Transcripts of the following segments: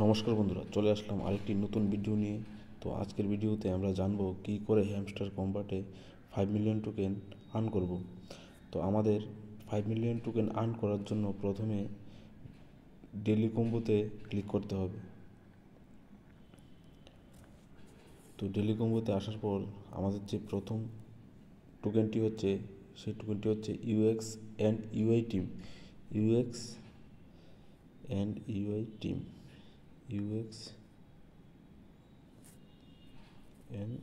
নমস্কার বন্ধুরা, চলে আসলাম আরেকটি নতুন ভিডিও নিয়ে। তো আজকের ভিডিওতে আমরা জানবো কি করে হ্যামস্টার কম্বাটে 5 মিলিয়ন টোকেন আর্ন করব। তো আমাদের 5 মিলিয়ন টোকেন আর্ন করার জন্য প্রথমে ডেলি কম্বোতে ক্লিক করতে হবে। তো ডেলি কম্বোতে আসার পর আমাদের যে প্রথম টোকেনটি হচ্ছে সেই টোকেনটি হচ্ছে UX and UI team. UX and UI team UX and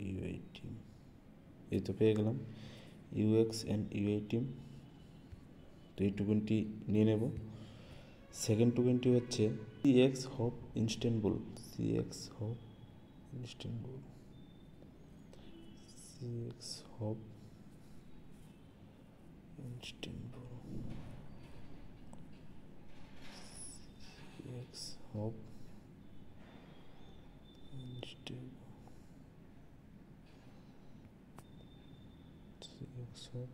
UI team এই তো পেয়ে গেলাম ইউএক্স অ্যান্ড ইউআই টিম। তো এই টোকেনটি নিয়ে নেব। সেকেন্ড টোকেনটি হচ্ছে CX hop instant bull. CX hop instant bull CX hop instant bull CX hop instant CX hop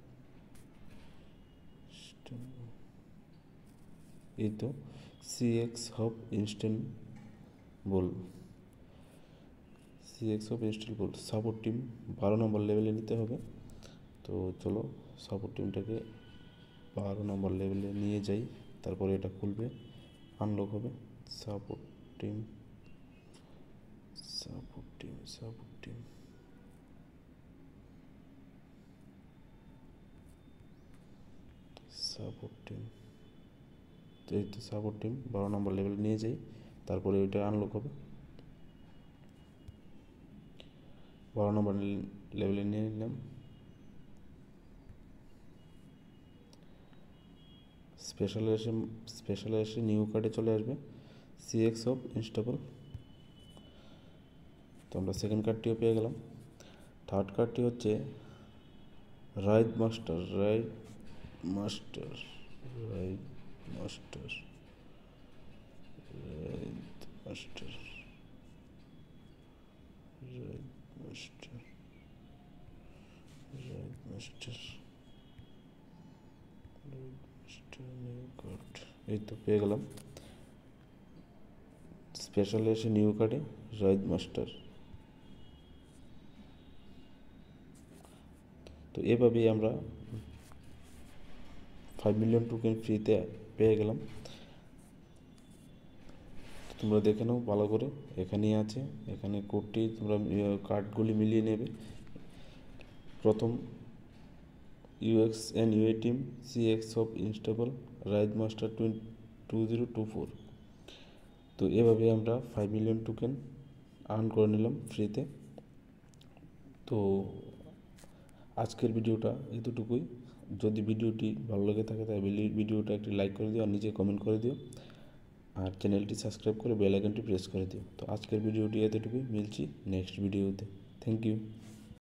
instant এই তো CX hop instant bull CX hop instant bull support team 12 number লেভেলে নিতে হবে। তো চলো সাপোর্ট টিমটাকে 12 নম্বর লেভেলে নিয়ে যাই, তারপরে এটা খুলবে, আনলক হবে। Support team support team support team support team তো এই তো সাপোর্ট টিম 12 নম্বর লেভেলে নিয়ে যাই, তারপরে ওইটা আনলক হবে। 12 নম্বর লেভেলে নিয়ে নিলাম। স্পেশালে এসে নিউ কার্ডে চলে আসবে সিএক্স অফ ইনস্টেবল। তো আমরা সেকেন্ড কার্ডটিও পেয়ে গেলাম। থার্ড কার্ডটি হচ্ছে ride master ride master ride master ride master ride master ride master ride master new card এই তো পেয়ে গেলাম। স্পেশালে এসে নিউ কার্ডে রাইড মাস্টার। তো এভাবেই আমরা 5 মিলিয়ন টোকেন ফ্রিতে পেয়ে গেলাম। তোমরা দেখে নাও ভালো করে, এখানেই আছে, এখানে কোডটি তোমরা কার্ডগুলি মিলিয়ে নেবে। প্রথম UX and UI team CX of instable ride master 2024। তো এভাবে আমরা 5 মিলিয়ন টোকেন আর্ন করে নিলাম ফ্রিতে। তো আজকের ভিডিওটা এতটুকুই। যদি ভিডিওটি ভালো লেগে থাকে তাহলে ভিডিওটা একটি লাইক করে দিও আর নিচে কমেন্ট করে দিও, আর চ্যানেলটি সাবস্ক্রাইব করে বেল আইকনটি প্রেস করে দিও। তো আজকের ভিডিওটি এতটুকুই, মিলছি নেক্সট ভিডিওতে। Thank you.